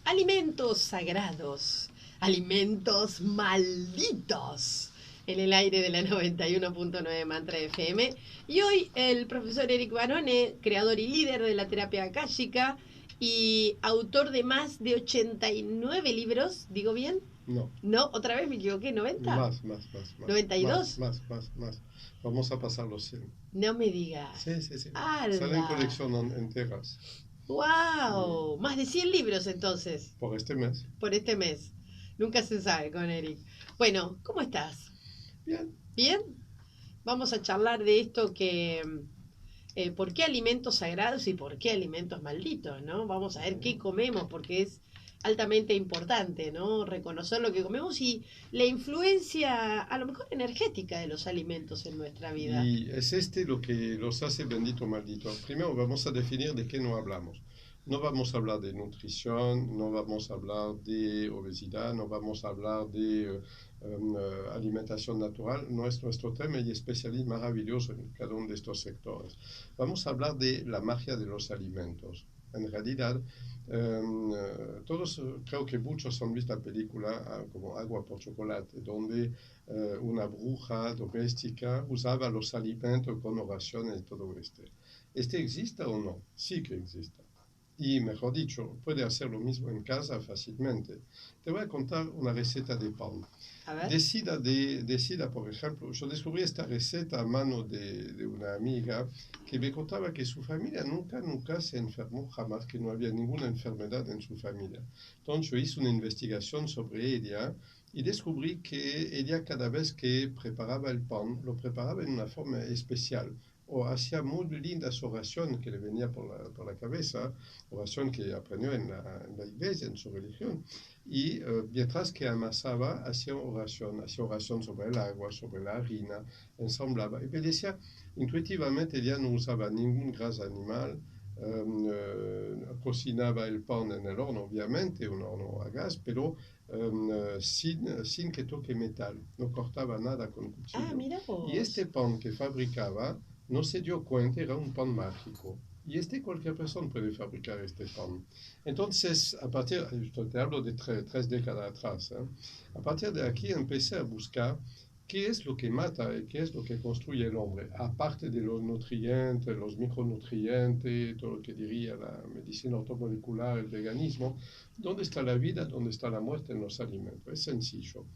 Alimentos sagrados, alimentos malditos, en el aire de la 91.9 Mantra FM. Y hoy el profesor Eric Barone, creador y líder de la terapia akáshica y autor de más de 89 libros, ¿digo bien? No. No, otra vez me equivoqué, ¿90? Más. ¿92? Más. Vamos a pasar los 100. No me digas. Sí. ¡Hala! Salen colección enteras. ¡Wow! Más de 100 libros entonces. Por este mes. Por este mes. Nunca se sabe con Eric. Bueno, ¿cómo estás? Bien. ¿Bien? Vamos a charlar de esto que... ¿por qué alimentos sagrados y por qué alimentos malditos, ¿no? Vamos a ver qué comemos porque es altamente importante, ¿no? Reconocer lo que comemos y la influencia, a lo mejor energética de los alimentos en nuestra vida. Y es lo que los hace bendito o maldito. Primero vamos a definir de qué no hablamos. No vamos a hablar de nutrición, no vamos a hablar de obesidad, no vamos a hablar de alimentación natural. No es nuestro tema y especialista maravilloso en cada uno de estos sectores. Vamos a hablar de la magia de los alimentos. En realidad, todos, creo que muchos han visto la película como Agua por Chocolate, donde una bruja doméstica usaba los alimentos con oraciones y todo esto. ¿Este existe o no? Sí que existe. Y mejor dicho, puede hacer lo mismo en casa fácilmente. Te voy a contar una receta de pan. A ver. Decida, por ejemplo, yo descubrí esta receta a mano de una amiga que me contaba que su familia nunca se enfermó jamás, que no había ninguna enfermedad en su familia. Entonces yo hice una investigación sobre ella y descubrí que ella cada vez que preparaba el pan, lo preparaba en una forma especial. O hacía muy lindas oraciones que le venía por la cabeza, oración que aprendió en la iglesia, en su religión, y mientras que amasaba, hacía oración sobre el agua, sobre la harina, ensamblaba, y me decía, intuitivamente ella no usaba ningún grasa animal, cocinaba el pan en el horno, obviamente, un horno a gas, pero sin que toque metal, no cortaba nada con cuchillo. Ah, mira vos. Y este pan que fabricaba, no se dio cuenta, era un pan mágico. Y cualquier persona puede fabricar este pan. Entonces, te hablo de tres décadas atrás, a partir de aquí empecé a buscar qué es lo que mata y qué es lo que construye el hombre, aparte de los nutrientes, los micronutrientes, todo lo que diría la medicina ortomolecular, el veganismo. ¿Dónde está la vida? ¿Dónde está la muerte en los alimentos? Es sencillo.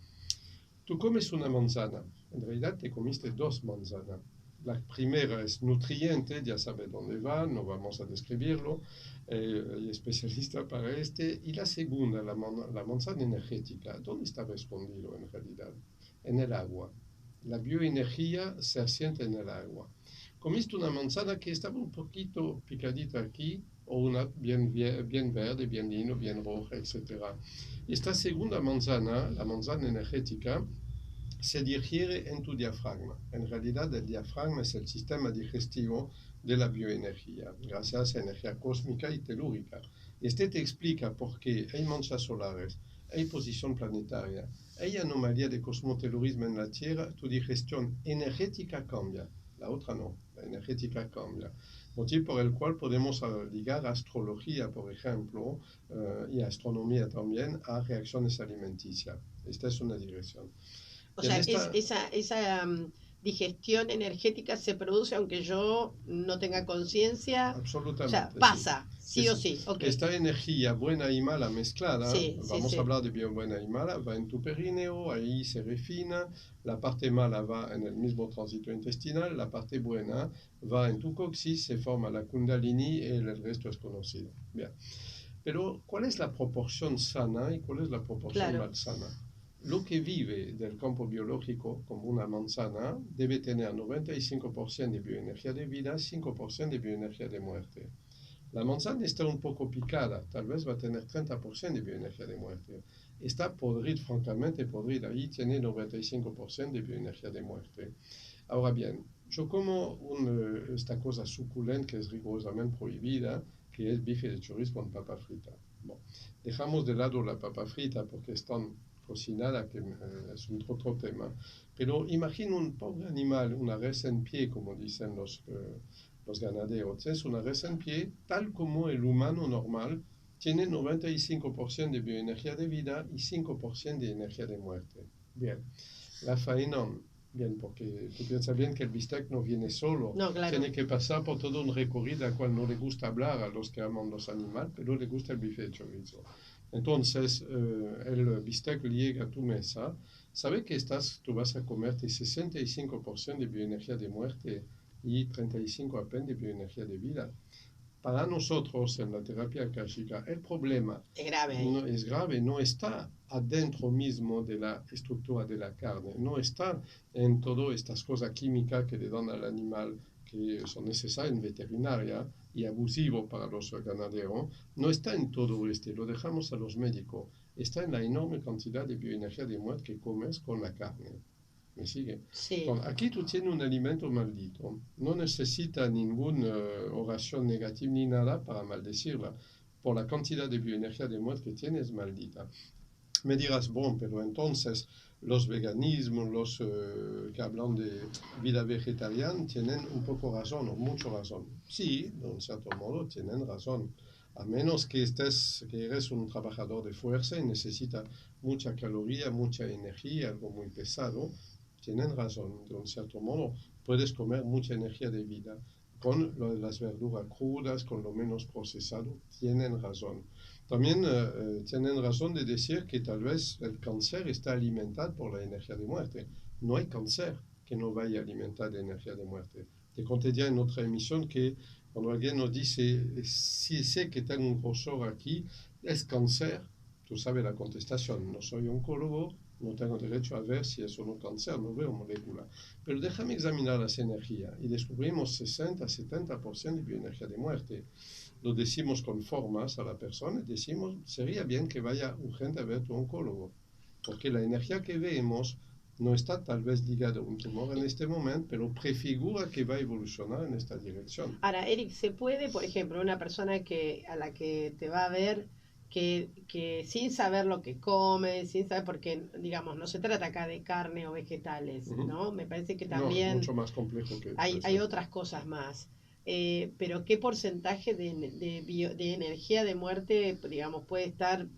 Tú comes una manzana, en realidad te comiste dos manzanas. La primera es nutriente, ya sabe dónde va, no vamos a describirlo, hay especialista para y la segunda, la manzana energética, ¿dónde está escondido en realidad? En el agua. La bioenergía se asienta en el agua. Comiste una manzana que estaba un poquito picadita aquí, o una bien verde, bien lino, bien roja, etc. Y esta segunda manzana, la manzana energética, se digiere en tu diafragma. En realidad, el diafragma es el sistema digestivo de la bioenergía, gracias a energía cósmica y telúrica. Te explica por qué hay manchas solares, hay posición planetaria, hay anomalía de cosmotelurismo en la Tierra, tu digestión energética cambia, la otra no, la energética cambia. Motivo por el cual podemos ligar astrología, por ejemplo, y astronomía también, a reacciones alimenticias. Esta es una dirección. O sea, esa digestión energética se produce aunque yo no tenga conciencia. Absolutamente. O sea, pasa, sí o sí. Okay. Esta energía buena y mala mezclada, vamos sí. a hablar de bien buena y mala, va en tu perineo, ahí se refina, la parte mala va en el mismo tránsito intestinal, la parte buena va en tu coxis, se forma la kundalini y el resto es conocido. Bien. Pero, ¿cuál es la proporción sana y cuál es la proporción malsana? Lo que vive del campo biológico, como una manzana, debe tener 95% de bioenergía de vida, 5% de bioenergía de muerte. La manzana está un poco picada, tal vez va a tener 30% de bioenergía de muerte. Está podrida, francamente podrida, ahí tiene 95% de bioenergía de muerte. Ahora bien, yo como esta cosa suculenta que es rigurosamente prohibida, que es bife de chorizo con papa frita. Bueno, dejamos de lado la papa frita porque es tan cocinada que es un otro tema. Pero imagina un pobre animal, una res en pie, como dicen los ganaderos. Es una res en pie, tal como el humano normal tiene 95% de bioenergía de vida y 5% de energía de muerte. Bien, la faena, bien, porque tú piensas bien que el bistec no viene solo, No, claro. tiene que pasar por todo un recorrido al cual no le gusta hablar a los que aman los animales, pero le gusta el bife de chorizo. Entonces, el bistec llega a tu mesa, sabe que tú vas a comerte 65% de bioenergía de muerte y 35% apenas de bioenergía de vida. Para nosotros en la terapia akáshica, el problema Es grave ahí. no es grave, no está adentro mismo de la estructura de la carne, no está en todas estas cosas químicas que le dan al animal que son necesarias en veterinaria y abusivo para los ganaderos, no está en todo lo dejamos a los médicos, está en la enorme cantidad de bioenergía de muerte que comes con la carne. ¿Me sigue? Sí. Entonces, aquí tú tienes un alimento maldito. No necesita ninguna oración negativa ni nada para maldecirla. Por la cantidad de bioenergía de muerte que tiene es maldita. Me dirás, bueno, pero entonces los veganismos, los que hablan de vida vegetariana, tienen un poco razón o mucho razón. Sí, de un cierto modo tienen razón. A menos que eres un trabajador de fuerza y necesita mucha caloría, mucha energía, algo muy pesado, tienen razón. De un cierto modo, puedes comer mucha energía de vida. Con las verduras crudas, con lo menos procesado, tienen razón. También tienen razón de decir que tal vez el cáncer está alimentado por la energía de muerte. No hay cáncer que no vaya a alimentar de energía de muerte. Te conté ya en otra emisión que cuando alguien nos dice, si sé que tengo un grosor aquí, ¿es cáncer? Tú sabes la contestación, no soy oncólogo, no tengo derecho a ver si es o no cáncer, no veo molécula. Pero déjame examinar las energías y descubrimos 60-70% de bioenergía de muerte. Lo decimos con formas a la persona, decimos, sería bien que vaya urgente a ver tu oncólogo, porque la energía que vemos no está tal vez ligada a un tumor en este momento, pero prefigura que va a evolucionar en esta dirección. Ahora, Eric, ¿se puede, por ejemplo, una persona a la que te va a ver que sin saber lo que come, sin saber, porque, digamos, no se trata acá de carne o vegetales, ¿no? Me parece que No, es también mucho más complejo que hay otras cosas más. Pero ¿qué porcentaje de energía de muerte, digamos, puede estar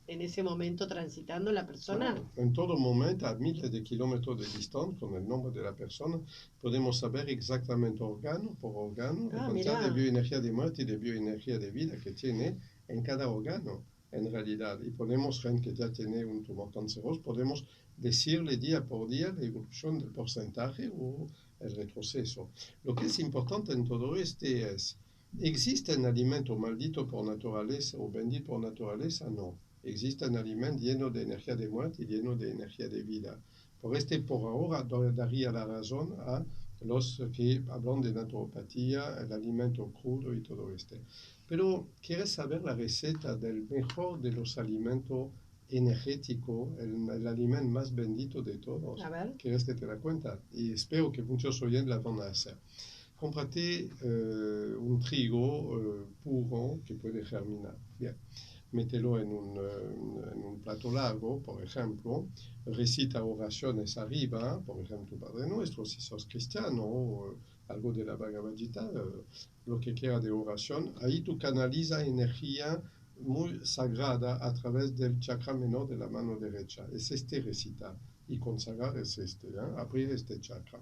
en ese momento transitando la persona? Claro, en todo momento, a miles de kilómetros de distancia, con el nombre de la persona, podemos saber exactamente organo por organo la cantidad de bioenergía de muerte y de bioenergía de vida que tiene en cada órgano, en realidad. Y podemos, gente que ya tiene un tumor canceroso, podemos decirle día por día la evolución del porcentaje o el retroceso. Lo que es importante en todo esto es, ¿existe un alimento maldito por naturaleza o bendito por naturaleza? No. Existe un alimento lleno de energía de muerte y lleno de energía de vida. Por ahora, daría la razón a los que hablan de naturopatía, el alimento crudo y todo esto. Pero, ¿quieres saber la receta del mejor de los alimentos energéticos, el alimento más bendito de todos? A ver. ¿Quieres que te la cuente? Y espero que muchos oyentes la van a hacer. Cómprate un trigo puro que puede germinar. Bien. Mételo en un plato largo, por ejemplo, recita oraciones arriba, por ejemplo, Padre Nuestro, si sos cristiano, o algo de la Bhagavad Gita, lo que quiera de oración, ahí tú canalizas energía muy sagrada a través del chakra menor de la mano derecha. Es este recitar y consagrar es abrir este chakra.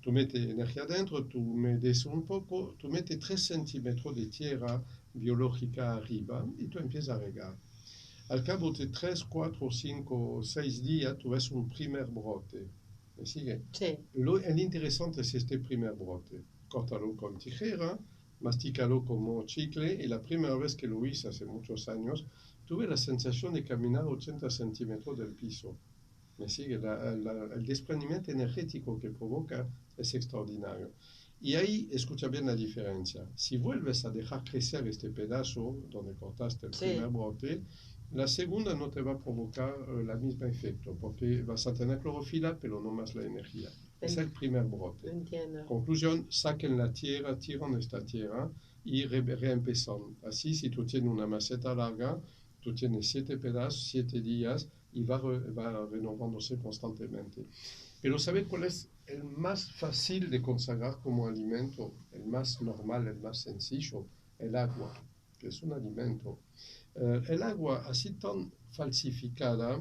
Tú metes energía adentro, tú metes un poco, tú metes 3 centímetros de tierra biológica arriba y tú empiezas a regar. Al cabo de 3, 4, 5, 6 días, tú ves un primer brote. ¿Me sigue? Sí. El interesante es este primer brote. Córtalo con tijera, mastícalo como chicle y la primera vez que lo hice hace muchos años, tuve la sensación de caminar 80 centímetros del piso. ¿Me sigue? El desprendimiento energético que provoca es extraordinario. Y ahí escucha bien la diferencia. Si vuelves a dejar crecer este pedazo donde cortaste el primer brote, la segunda no te va a provocar el mismo efecto, porque vas a tener clorofila, pero no más la energía. Es el primer brote. Entiendo. Conclusión, saquen la tierra, tiran esta tierra y reempezan. Así, si tú tienes una maceta larga, tú tienes 7 pedazos, 7 días, y va renovándose constantemente. Pero ¿sabe cuál es el más fácil de consagrar como alimento? El más normal, el más sencillo, el agua. que es un alimento. El agua así tan falsificada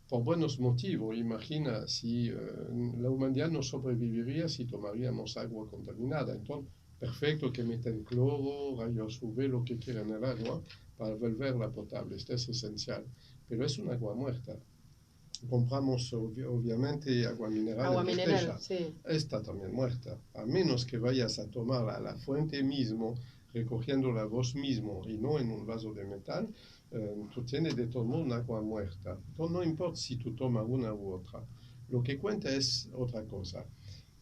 por buenos motivos. Imagina si la humanidad no sobreviviría si tomaríamos agua contaminada. Entonces, perfecto que metan cloro, rayos UV, lo que quieran en el agua para volverla potable. Esto es esencial. Pero es un agua muerta. Compramos obviamente agua mineral Agua en mineral, botella. sí. Está también muerta. A menos que vayas a tomarla a la fuente mismo, recogiéndola vos mismo y no en un vaso de metal, tú tienes de todo modo un agua muerta. Entonces no importa si tú tomas una u otra. Lo que cuenta es otra cosa.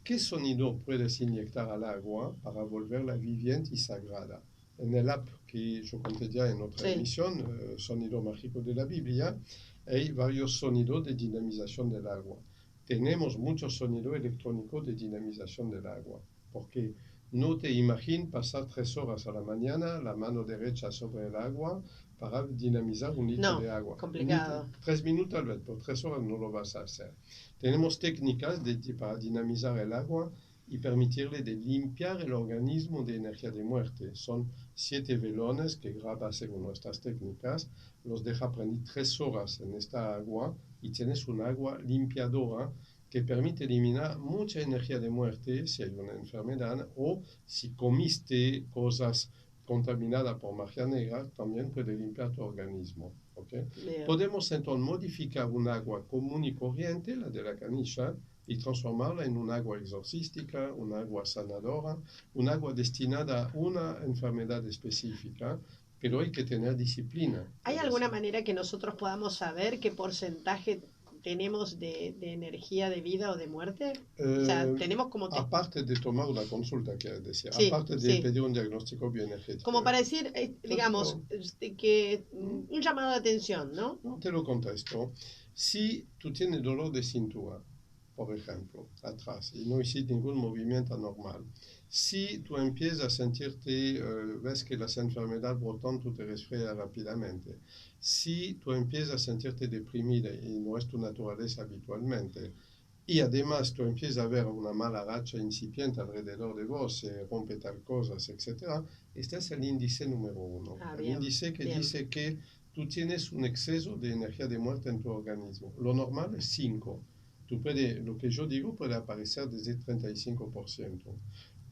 ¿Qué sonido puedes inyectar al agua para volverla viviente y sagrada? En el app que yo conté ya en otra emisión, Sonido Mágico de la Biblia, hay varios sonidos de dinamización del agua. Tenemos muchos sonidos electrónicos de dinamización del agua, porque no te imagines pasar 3 horas a la mañana la mano derecha sobre el agua para dinamizar un litro de agua. Complicado. 3 minutos tal vez, por 3 horas no lo vas a hacer. Tenemos técnicas para dinamizar el agua y permitirle de limpiar el organismo de energía de muerte. Son 7 velones que graba según nuestras técnicas, los deja prender 3 horas en esta agua y tienes un agua limpiadora que permite eliminar mucha energía de muerte si hay una enfermedad o si comiste cosas contaminadas por magia negra, también puede limpiar tu organismo. ¿Okay? Podemos entonces modificar un agua común y corriente, la de la canilla, y transformarla en un agua exorcística, un agua sanadora, un agua destinada a una enfermedad específica, pero hay que tener disciplina. ¿Hay alguna manera que nosotros podamos saber qué porcentaje tenemos de energía de vida o de muerte? O sea, tenemos como... Aparte de tomar una consulta, quiero decir, sí, aparte de pedir un diagnóstico bioenergético. Como para decir, digamos, que un llamado de atención, ¿no? No, te lo contesto. Si tú tienes dolor de cintura, por ejemplo, atrás, y no hiciste ningún movimiento anormal, si tú empiezas a sentirte, ves que las enfermedades brotan, tú te resfrías rápidamente, si tú empiezas a sentirte deprimida y no es tu naturaleza habitualmente, y además tú empiezas a ver una mala racha incipiente alrededor de vos, se rompe tal cosas, etc., este es el índice número 1. El índice que dice que tú tienes un exceso de energía de muerte en tu organismo. Lo normal es 5. Lo que yo digo puede aparecer desde 35%.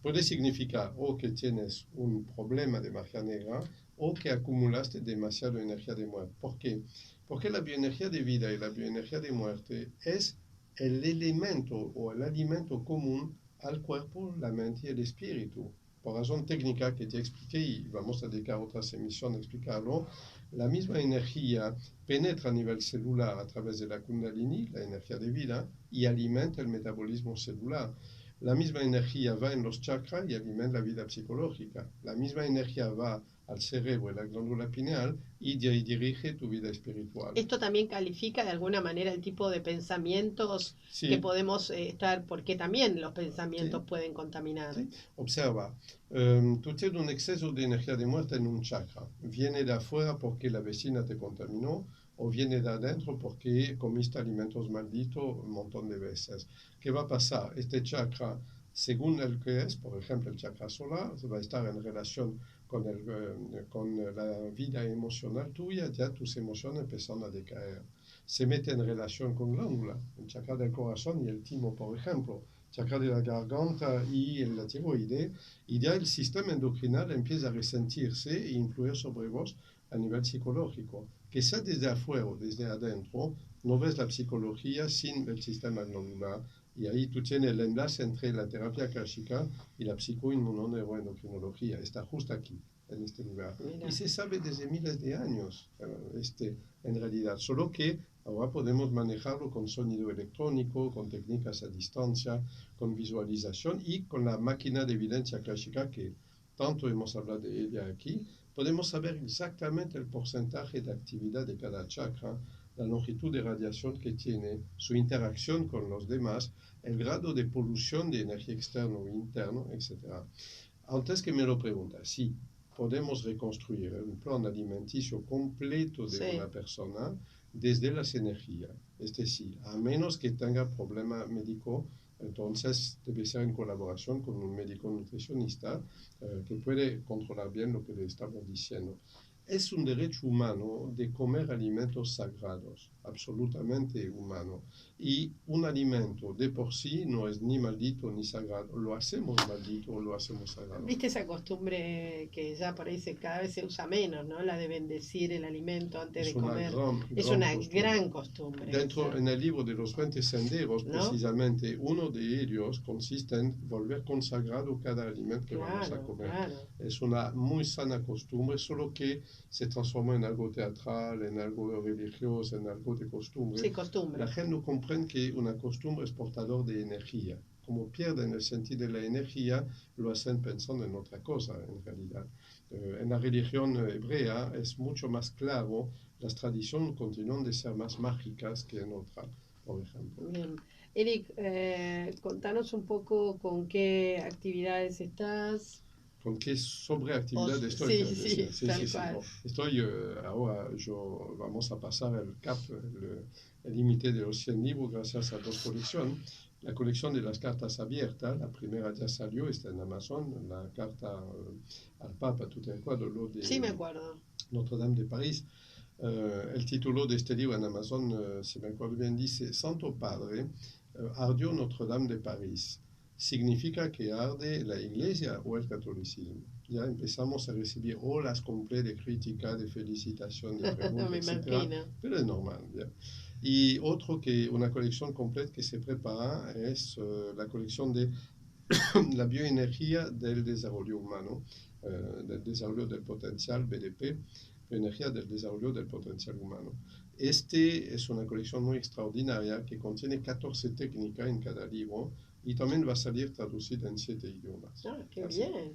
Puede significar o que tienes un problema de magia negra o que acumulaste demasiada energía de muerte. ¿Por qué? Porque la bioenergía de vida y la bioenergía de muerte es el elemento o el alimento común al cuerpo, la mente y el espíritu. Por razón técnica que te expliqué, y vamos a dedicar otras emisiones a explicarlo, la misma energía penetra a nivel celular a través de la Kundalini, la energía de vida, y alimenta el metabolismo celular. La misma energía va en los chakras y alimenta la vida psicológica. La misma energía va al cerebro y la glándula pineal y dirige tu vida espiritual. Esto también califica de alguna manera el tipo de pensamientos que podemos estar, porque también los pensamientos pueden contaminar. Sí. Observa, tú tienes un exceso de energía de muerte en un chakra. Viene de afuera porque la vecina te contaminó o viene de adentro porque comiste alimentos malditos un montón de veces. ¿Qué va a pasar? Este chakra, según el que es, por ejemplo, el chakra solar, va a estar en relación con la vida emocional tuya, ya tus emociones empiezan a decaer. Se mete en relación con glándula, el chakra del corazón y el timo, por ejemplo, chakra de la garganta y la tiroide, y ya el sistema endocrinal empieza a resentirse e influir sobre vos a nivel psicológico. Que sea desde afuera o desde adentro, no ves la psicología sin el sistema glandular. Y ahí tú tienes el enlace entre la terapia akáshica y la psicoinmunoneuroendocrinología. Está justo aquí, en este lugar. Mira. Y se sabe desde miles de años, en realidad. Solo que ahora podemos manejarlo con sonido electrónico, con técnicas a distancia, con visualización y con la máquina de evidencia akáshica que tanto hemos hablado de ella aquí. Podemos saber exactamente el porcentaje de actividad de cada chakra, la longitud de radiación que tiene, su interacción con los demás, el grado de polución de energía externa o interna, etc. Antes que me lo preguntas, sí, podemos reconstruir un plan alimenticio completo de una persona desde las energías. Es decir, a menos que tenga problema médico Entonces, debe ser en colaboración con un médico nutricionista que puede controlar bien lo que le estamos diciendo. Es un derecho humano de comer alimentos sagrados, absolutamente humano. Y un alimento de por sí no es ni maldito ni sagrado. Lo hacemos maldito o lo hacemos sagrado. ¿Viste esa costumbre que ya por ahí cada vez se usa menos, ¿no? La de bendecir el alimento antes de comer. Es una gran costumbre. Dentro, en el libro de los 20 senderos, ¿no? Precisamente, uno de ellos consiste en volver consagrado cada alimento que vamos a comer. Claro. Es una muy sana costumbre, solo que se transforma en algo teatral, en algo religioso, en algo de costumbre. Sí, costumbre. La gente no comprende que una costumbre es portador de energía. Como pierden el sentido de la energía, lo hacen pensando en otra cosa, en realidad. En la religión hebrea es mucho más claro, las tradiciones continúan de ser más mágicas que en otra, por ejemplo. Bien. Eric, contanos un poco con qué actividades estás. ¿Con qué sobreactividad estoy? Sí, tal cual. Estoy ahora, vamos a pasar el CAP, el límite de los 100 libros, gracias a dos colecciones. La colección de las cartas abiertas, la primera ya salió, está en Amazon, la carta al Papa, ¿tú te acuerdas? Lo de sí, me acuerdo. Notre Dame de París. El título de este libro en Amazon, si me acuerdo bien, dice: Santo Padre, ardió Notre Dame de París. ¿Significa que arde la iglesia o el catolicismo? Ya empezamos a recibir olas completas de crítica, de felicitación, de preguntas, etc. Pero es normal, ¿ya? Y una colección completa que se prepara es la colección de la bioenergía del desarrollo humano, del desarrollo del potencial BDP, bioenergía del desarrollo del potencial humano. Este es una colección muy extraordinaria que contiene 14 técnicas en cada libro y también va a salir traducida en 7 idiomas. Ah, qué así. Bien.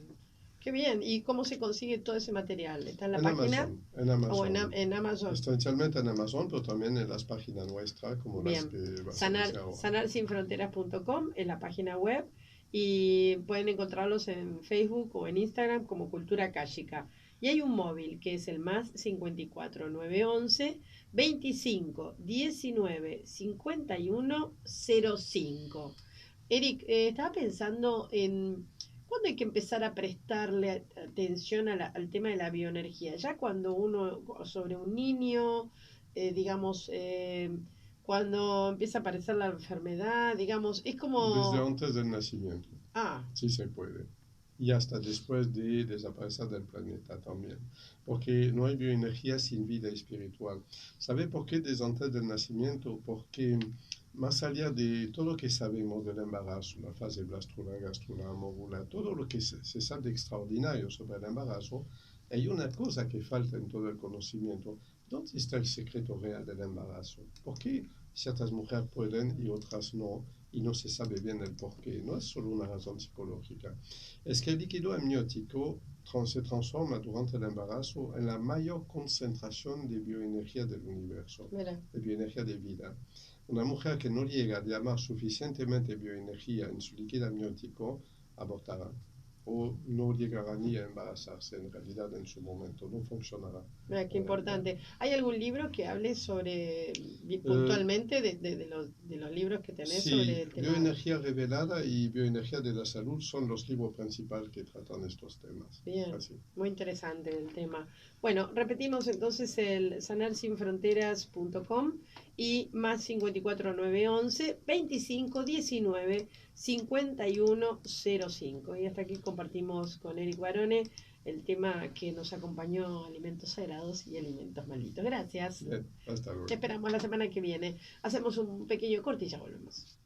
Qué bien. ¿Y cómo se consigue todo ese material? ¿Está en la página? Amazon, en Amazon. ¿O en Amazon? Esencialmente en Amazon, pero también en las páginas nuestras, como bien. Las que vas a decir ahora. Sanarsinfronteras.com es la página web y pueden encontrarlos en Facebook o en Instagram como Cultura Káshica. Y hay un móvil que es el más 54 911 25 19 51 05. Eric, estaba pensando en cuándo hay que empezar a prestarle atención al tema de la bioenergía. Ya cuando uno, sobre un niño, digamos, cuando empieza a aparecer la enfermedad, digamos, es como... Desde antes del nacimiento. Ah. Sí se puede. Y hasta después de desaparecer del planeta también. Porque no hay bioenergía sin vida espiritual. ¿Sabe por qué desde antes del nacimiento? Porque más allá de todo lo que sabemos del embarazo, la fase blástula, gástrula, móvula, todo lo que se sabe extraordinario sobre el embarazo, hay una cosa que falta en todo el conocimiento. ¿Dónde está el secreto real del embarazo? ¿Por qué ciertas mujeres pueden y otras no? Y no se sabe bien el por qué. No es solo una razón psicológica. Es que el líquido amniótico se transforma durante el embarazo en la mayor concentración de bioenergía del universo, de bioenergía de vida. Una mujer que no llega a llamar suficientemente bioenergía en su líquido amniótico abortará o no llegará ni a embarazarse en realidad en su momento, no funcionará. Mira, qué importante. ¿Hay algún libro que hable sobre, puntualmente, de los libros que tenés sí, sobre el tema? Bioenergía Revelada y Bioenergía de la Salud son los libros principales que tratan estos temas. Bien, muy interesante el tema. Bueno, repetimos entonces el sanarsinfronteras.com y más 54 911 25 19 51 05. Y hasta aquí compartimos con Eric Barone el tema que nos acompañó: alimentos sagrados y alimentos malditos. Gracias. Bien, hasta luego. Te esperamos la semana que viene. Hacemos un pequeño corte y ya volvemos.